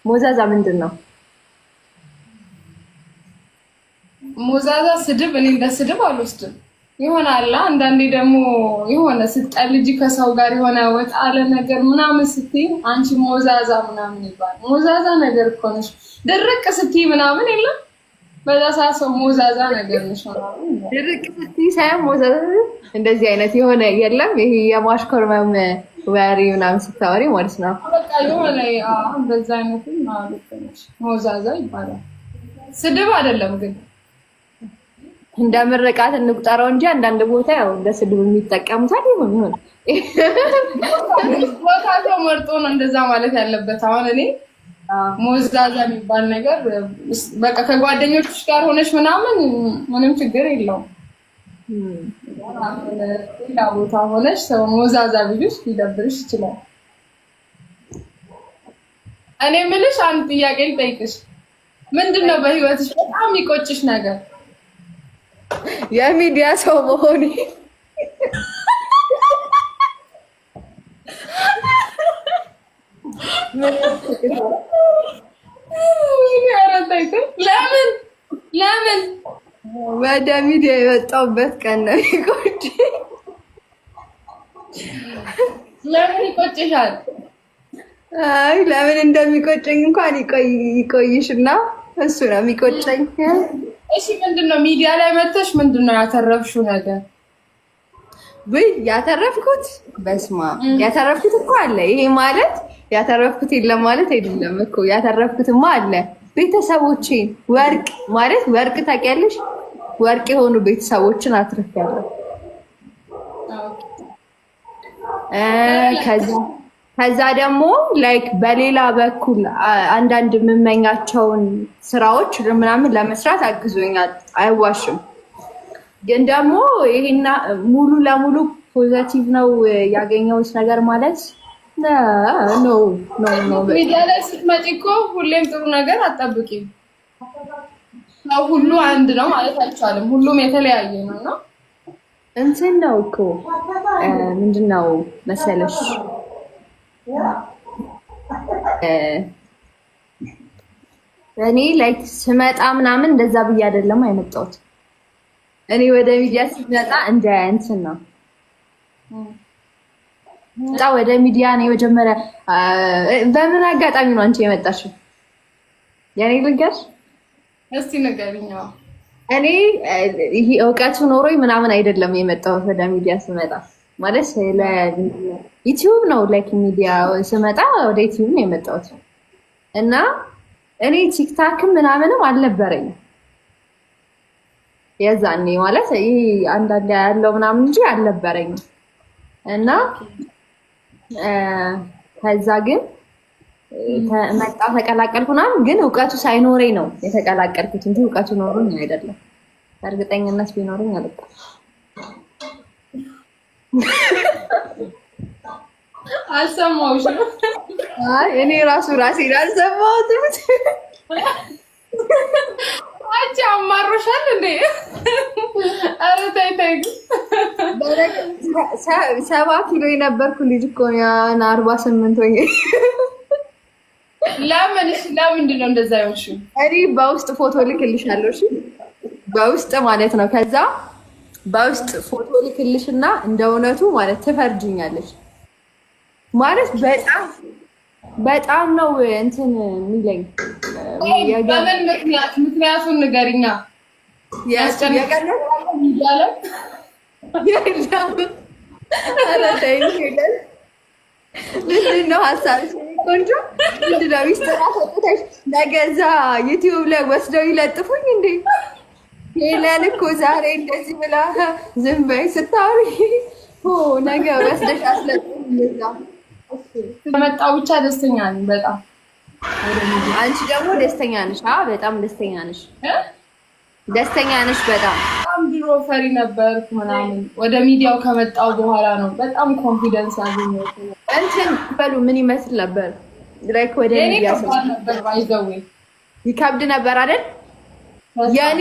ሞዛዛ ምንድን ነው? ሞዛዛ ስድብ እኔ እንደ ስድብ አልወስድም። ይሆናል አንዳንዴ ደግሞ የሆነ ስትቀልጂ ከሰው ጋር የሆነ ወጣ አለ ነገር ምናምን ስትይ አንቺ ሞዛዛ ምናምን ይባል። ሞዛዛ ነገር እኮ ነሽ። ድርቅ ስትይ ምናምን የለም በዛ ሰዓት ሰው ሞዛዛ ነገር ነሽ ምናምን። ድርቅ ስትይ ሳይሆን ሞዛዛ እንደዚህ አይነት የሆነ የለም ይሄ የማሽኮርመም ወሬ ምናምን ስታወሪ ማለት ነው። በቃ የሆነ በዛ አይነት ማለት ነው ሞዛዛ ይባላል። ስድብ አይደለም ግን እንደ ምርቃት እንቁጠረው እንጂ አንዳንድ ቦታ ያው እንደ ስድብ የሚጠቀሙታል። ይሁን ቦታው መርጦ ነው እንደዛ ማለት ያለበት። አሁን እኔ ሞዛዛ የሚባል ነገር በቃ ከጓደኞችሽ ጋር ሆነሽ ምናምን ምንም ችግር የለውም። ሌላ ቦታ ሆነሽ ሰው ሞዛዛ ቢልሽ ሊደብርሽ ይችላል። እኔ የምልሽ አንድ ጥያቄ ልጠይቅሽ። ምንድነው በህይወትሽ በጣም የሚቆጭሽ ነገር? የሚዲያ ሰው መሆኔ። ለምን ወደ ሚዲያ የወጣሁበት ቀን ነው የሚቆጭኝ። ለምን ይቆጭሻል? አይ ለምን እንደሚቆጨኝ እንኳን ይቆይሽና እሱ ነው የሚቆጨኝ። እሺ ምንድነው ሚዲያ ላይ መተሽ ምንድነው ያተረፍሽው ነገር? ወይ ያተረፍኩት በስማ ያተረፍኩት እኮ አለ። ይሄ ማለት ያተረፍኩት የለም ማለት አይደለም እኮ ያተረፍኩትማ አለ። ቤተሰቦቼን ወርቅ ማለት ወርቅ ታውቂያለሽ? ወርቅ የሆኑ ቤተሰቦችን አትርፌያለሁ። ከዛ ደግሞ ላይክ በሌላ በኩል አንዳንድ የምመኛቸውን ስራዎች ምናምን ለመስራት አግዞኛል። አይዋሽም። ግን ደግሞ ይሄና ሙሉ ለሙሉ ፖዚቲቭ ነው ያገኘሁት ነገር ማለት ነው። ሚዲያ ላይ ስትመጪ እኮ ሁሌም ጥሩ ነገር አትጠብቂም። ሰው ሁሉ አንድ ነው ማለት አይቻልም። ሁሉም የተለያየ ነው ነው እንትን ነው እኮ ምንድነው መሰለሽ እኔ ላይክ ስመጣ ምናምን እንደዛ ብዬ አይደለም አይመጣሁት። እኔ ወደ ሚዲያ ስመጣ እንደ እንትን ነው ወደ ሚዲያ ነው መጀመሪያ። በምን አጋጣሚ ነው አንቺ የመጣሽው? ያኔ ልንገርሽ እስቲ ንገሪኝ። እኔ ይሄ እውቀቱ ኖሮኝ ምናምን አይደለም የመጣሁት ወደ ሚዲያ ስመጣ ማለት ዩቲዩብ ነው ላይክ ሚዲያ ስመጣ ወደ ዩቲዩብ ነው የመጣሁት። እና እኔ ቲክታክም ምናምንም አልነበረኝም የዛኔ ማለት ይሄ አንዳንድ ያለው ምናምን እንጂ አልነበረኝም። እና ከዛ ግን መጣ ተቀላቀልኩ ምናምን ግን እውቀቱ ሳይኖረኝ ነው የተቀላቀልኩት እንጂ እውቀቱ ኖሮኝ አይደለም። በእርግጠኝነት ቢኖረኝ አልኩት። አልሰማሁሽም። አይ እኔ ራሴን አልሰማሁትም። አንቺ አማሮሻል እንዴ? ኧረ ተይ ተይ። 7 ኪሎ የነበርኩ ልጅ እኮ ያን 48 ሆኜ። ለምንድን ነው እንደዛ ያልሽው? እኔ በውስጥ ፎቶ ልክልሻለሁ። እሺ በውስጥ ማለት ነው። ከዛ በውስጥ ፎቶ ልክልሽና እንደ እውነቱ ማለት ትፈርጅኛለሽ። ማለት በጣም ነው እንትን የሚለኝ። በምን ምክንያቱን ንገሪኛ። ምንድን ነው ሀሳብሽ? ቆንጆ ምንድን ነው ሚስጥር አስወጥተሽ ነገዛ ዩቲዩብ ላይ ወስደው ይለጥፉኝ እንዴ? ሄለን እኮ ዛሬ እንደዚህ ብላ ዝም በይ ስታወሪ ነገ ወስደሽ አስለጥፉኝ። እዛ ከመጣሁ ብቻ ደስተኛ ነኝ በጣም። አንቺ ደግሞ ደስተኛ ነሽ? በጣም ደስተኛ ነሽ። ደስተኛ ነሽ በጣም። ድሮ ፈሪ ነበርኩ ምናምን ወደ ሚዲያው ከመጣሁ በኋላ ነው በጣም ኮንፊደንስ ያገኘሁት። እንትን በሉ ምን ይመስል ነበር? ላይክ ወደ ሚዲያ ነበር ባይዘው ይከብድ ነበር አይደል? ያኔ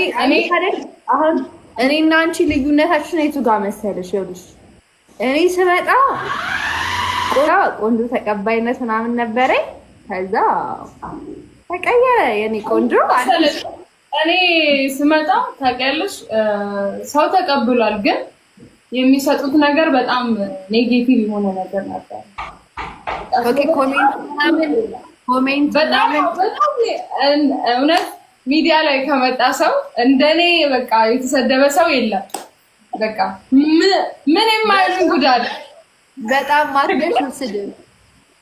አሁን እኔና አንቺ ልዩነታችን የቱ ጋር መሰለሽ? ይኸውልሽ እኔ ስመጣ ቆንጆ ተቀባይነት ምናምን ነበረኝ። ከዛ ተቀየረ የኔ ቆንጆ። እኔ ስመጣ ታውቂያለሽ ሰው ተቀብሏል፣ ግን የሚሰጡት ነገር በጣም ኔጌቲቭ የሆነ ነገር ነበር። ኦኬ ኮሜንት በጣም እውነት ሚዲያ ላይ ከመጣ ሰው እንደኔ በቃ የተሰደበ ሰው የለም። በቃ ምን የማይሉኝ ጉድ አለ። በጣም ማርገሽ ስድብ።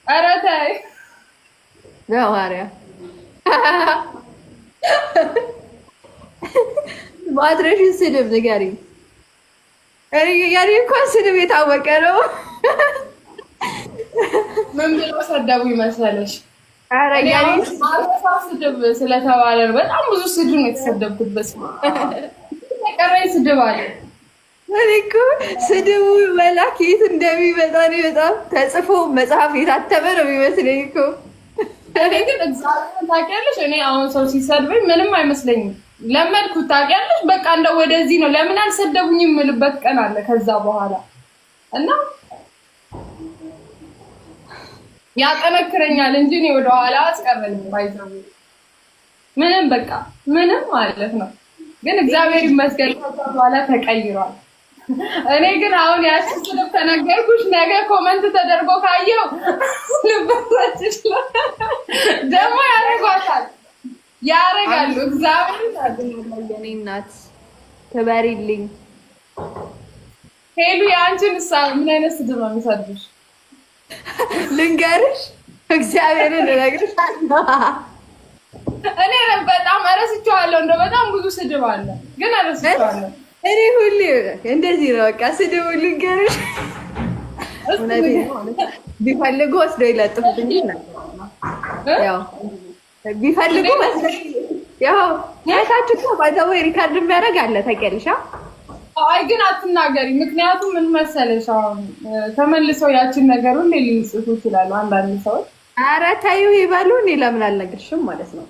ኧረ ተይ በማርያም ማድረሽ ስድብ ንገሪኝ። ያኔ እንኳን ስድብ የታወቀ ነው። ምን ብለው ሰደቡኝ መሰለሽ? ኧረ ያኔ ስድብ ስለተባለ በጣም ብዙ ስድብ ነው የተሰደብኩበት። ተቀረኝ ስድብ አለ። እኔ እኮ ስድቡ መላክ የት እንደሚመጣ ነው በጣም ተጽፎ መጽሐፍ የታተመ ነው የሚመስለኝ እኮ። እኔ ግን እግዚአብሔርን ታውቂያለሽ፣ እኔ አሁን ሰው ሲሰድበኝ ምንም አይመስለኝም። ለመድኩት ታውቂያለሽ። በቃ እንደው ወደዚህ ነው ለምን አልሰደቡኝም የምልበት ቀን አለ ከዛ በኋላ እና ያጠነክረኛል እንጂ እኔ ወደኋላ አስቀረኝ ባይዘው ምንም በቃ ምንም ማለት ነው። ግን እግዚአብሔር ይመስገን ከዛ በኋላ ተቀይሯል። እኔ ግን አሁን ያቺ ስድብ ተነገርኩሽ፣ ነገ ኮመንት ተደርጎ ካየው ልበሳችሽ ደግሞ ያረጋታል ያረጋሉ። እግዚአብሔር የኔ እናት ትበሪልኝ። ሄሉ የአንቺን ምን አይነት ስድብ ነው የሚሰድብሽ? ልንገርሽ፣ እግዚአብሔርን እነግርሻለሁ። እኔ በጣም እረስቸዋለሁ። እንደው በጣም ብዙ ስድብ አለ፣ ግን እረስቸዋለሁ። እኔ ሁሌ እንደዚህ ነው በቃ ስድብ። ልንገርሽ፣ ቢፈልጉ ወስደው ይለጥፉብኝ ነበር። ያው ቢፈልጉ ያው ያታችሁ ባይዘው ሪካርድ የሚያደርግ አለ ታውቂያለሽ? አይ ግን አትናገሪ። ምክንያቱም ምን መሰለሽ አሁን ተመልሰው ያችን ነገር ሁሌ ሊጽፉ ይችላሉ አንዳንድ ሰዎች። ኧረ ተይው ይበሉ። እኔ ለምን አልነግርሽም ማለት ነው።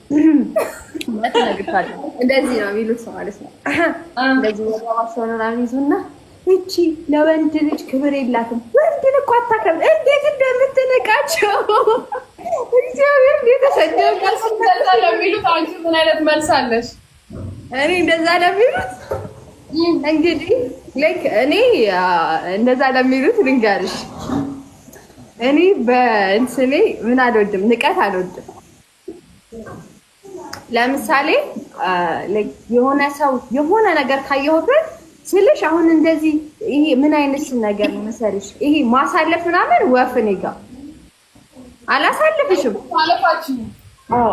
እንደዚህ ነው የሚሉት ማለት ነው። እንደዚህ ወራባቸውን ይዙና እቺ ለወንድ ልጅ ክብር የላትም፣ ወንድን እኮ አታከብር፣ እንዴት እንደምትንቃቸው እግዚአብሔር እንደዛ ለሚሉት አንቺ ምን አይነት መልስ አለሽ? እኔ እንደዛ ለሚሉት እንግዲህ ላይክ እኔ እንደዛ ለሚሉት ልንገርሽ፣ እኔ በእንስኔ ምን አልወድም፣ ንቀት አልወድም። ለምሳሌ ላይክ የሆነ ሰው የሆነ ነገር ካየሁበት ስልሽ አሁን እንደዚህ ይሄ ምን አይነት ነገር ነው መሰለሽ? ይሄ ማሳለፍ ምናምን ወፍ እኔ ጋር አላሳልፍሽም።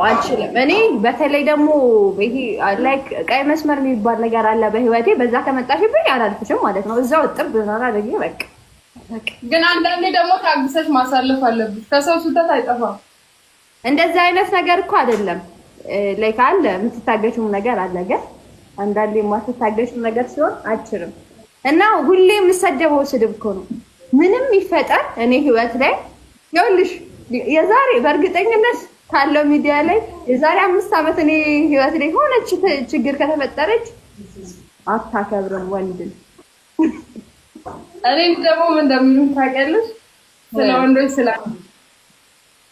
አልችልም። እኔ በተለይ ደግሞ ይሄ ላይክ ቀይ መስመር የሚባል ነገር አለ በህይወቴ። በዛ ከመጣሽብኝ አላልፍሽም ማለት ነው። እዛው ጥብ ብናና ደግሞ በቃ። ግን አንዳንዴ ደግሞ ታግሰሽ ማሳለፍ አለብሽ። ከሰው ስህተት አይጠፋም። እንደዛ አይነት ነገር እኮ አይደለም። ላይክ አለ የምትታገሽው ነገር አለ። ግን አንዳንዴ የማትታገሽው ነገር ሲሆን አልችልም። እና ሁሌ የምሰደበው ስድብ እኮ ነው። ምንም ይፈጠር እኔ ህይወት ላይ ይኸውልሽ የዛሬ በእርግጠኝነት ካለው ሚዲያ ላይ የዛሬ 5 ዓመት እኔ ህይወት ላይ ሆነች ችግር ከተፈጠረች አታከብርም ወንድን። እኔ ደግሞ ምን እንደምንም ታውቂያለሽ? ስለ ወንዶች ስለ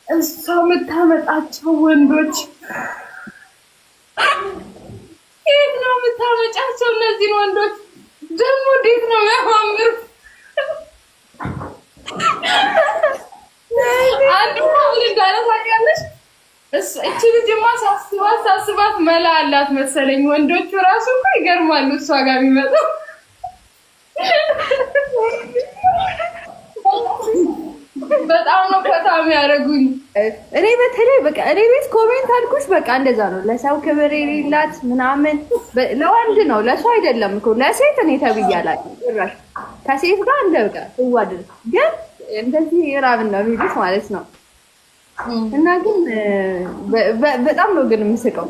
እሷ የምታመጣቸው ወንዶች የት ነው የምታመጫቸው? እነዚህን ወንዶች ደግሞ እንዴት ነው የሚያማምሩት! አንዱ ምን እንዳለ ታውቂያለሽ? እቺ ልጅማ ሳስባት መላ አላት መሰለኝ። ወንዶቹ ራሱ እኮ ይገርማሉ እሷ ጋር የሚመጣው። በጣም ነው በጣም ያደረጉኝ። እኔ በተለይ በቃ እኔ ቤት ኮሜንት አልኩሽ በቃ እንደዛ ነው። ለሰው ክብር የሌላት ምናምን ለወንድ ነው ለሰው አይደለም እኮ ለሴት እኔ ተብያለሁ። ጭራሽ ከሴት ጋር እንደበቃ ትዋደድ ግን እንደዚህ ራብ ነው የሚሉት ማለት ነው። እና ግን በጣም ነው ግን የምስቀው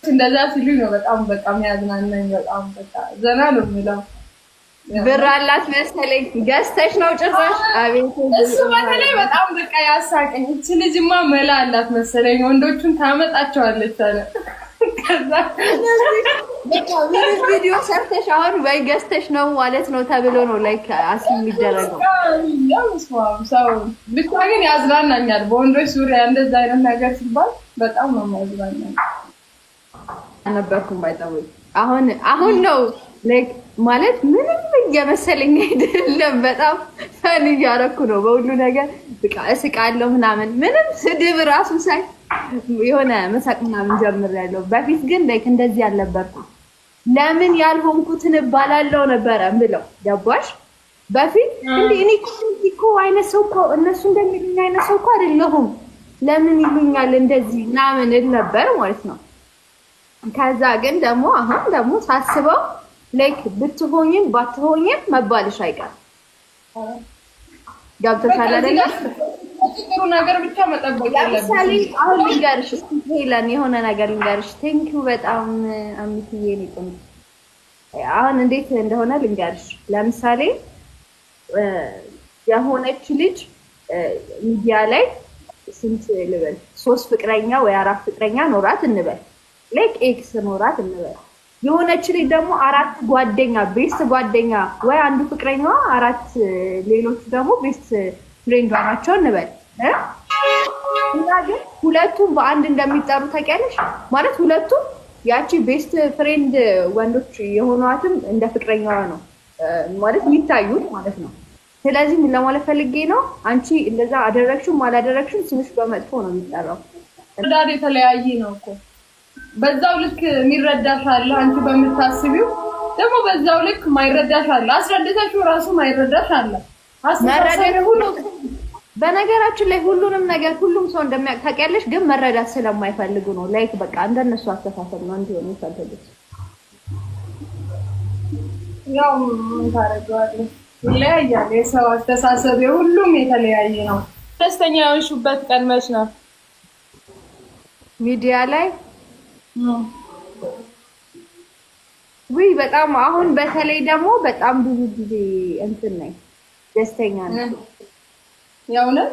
እንደዛ ሲሉኝ ነው በጣም በጣም ያዝናናኝ። በጣም በቃ ዘና ነው የምለው። ብር አላት መሰለኝ ገዝተሽ ነው ጭራሽ። አቤት እሱ በተለይ በጣም በቃ ያሳቀኝ። እቺ ልጅማ መላ አላት መሰለኝ ወንዶቹን ታመጣቸዋለች አለ። ከዛ ቪዲዮ ሰርተሽ አሁን ወይ ገዝተሽ ነው ማለት ነው ተብሎ ነው ላይክ አስ የሚደረገው። ሰው ብቻ ግን ያዝናናኛል። በወንዶች ዙሪያ እንደዛ አይነት ነገር ሲባል በጣም ነው የሚያዝናናኝ። አነበርኩም ባይታወይ አሁን ነው ላይክ ማለት ምንም እየመሰለኝ አይደለም። በጣም ፈን እያደረኩ ነው በሁሉ ነገር በቃ እስቃለሁ ምናምን ምንም ስድብ ራሱ ሳይ የሆነ መሳቅ ምናምን ጀምሬያለሁ። በፊት ግን ላይክ እንደዚህ አልነበርኩም። ለምን ያልሆንኩትን እባላለሁ ነበረ ብለው ገባሽ? በፊት እንዴ እኔ እኮ አይነት ሰው እኮ እነሱ እንደሚሉኝ አይነት ሰው እኮ አይደለሁም ለምን ይሉኛል እንደዚህ ምናምን እል ነበር ማለት ነው። ከዛ ግን ደግሞ አሁን ደግሞ ሳስበው ላይክ ብትሆኝም ባትሆኝም መባልሽ አይቀርም። ገብቶሻል አይደል? ጥሩ ነገር ብቻ መጠበቅ ያለብሽ። ለምሳሌ አሁን ልንገርሽ ሄለን የሆነ ነገር ልንገርሽ። ቴንኪው በጣም አሚትዬ ነው ቆንጆ። አሁን እንዴት እንደሆነ ልንገርሽ። ለምሳሌ የሆነች ልጅ ሚዲያ ላይ ስንት ልበል 3 ፍቅረኛ ወይ 4 ፍቅረኛ ኖራት እንበል ላይክ ኤክስ ኖራት እንበል። የሆነች ልጅ ደግሞ 4 ጓደኛ ቤስት ጓደኛ ወይ አንዱ ፍቅረኛዋ 4 ሌሎቹ ደግሞ ቤስት ፍሬንድ ናቸው እንበል እና ግን ሁለቱም በአንድ እንደሚጠሩ ታውቂያለሽ? ማለት ሁለቱም ያቺ ቤስት ፍሬንድ ወንዶች የሆኗትም እንደ ፍቅረኛዋ ነው ማለት የሚታዩት ማለት ነው። ስለዚህ ምን ለማለት ፈልጌ ነው፣ አንቺ እንደዛ አደረግሽም አላደረግሽም ስምሽ በመጥፎ ነው የሚጠራው። ዳር የተለያየ ነው እኮ በዛው ልክ የሚረዳሽ አለ፣ አንቺ በምታስቢው ደግሞ በዛው ልክ ማይረዳሽ አለ። አስረድተሽው ራሱ ማይረዳሽ አለ። መረዳት ሁሉ በነገራችን ላይ ሁሉንም ነገር ሁሉም ሰው እንደሚያውቅ ታውቂያለሽ፣ ግን መረዳት ስለማይፈልጉ ነው። ላይክ በቃ እንደነሱ አስተሳሰብ ነው እንዲሆን የሚፈልጉት። ያው ምን ታደርጊዋለሽ? ይለያያል የሰው አስተሳሰብ፣ ሁሉም የተለያየ ነው። ደስተኛ የሆንሽበት ቀን መች ነው? ሚዲያ ላይ ውይ በጣም አሁን በተለይ ደግሞ በጣም ብዙ ጊዜ እንትን ነኝ ደስተኛ ነኝ። የእውነት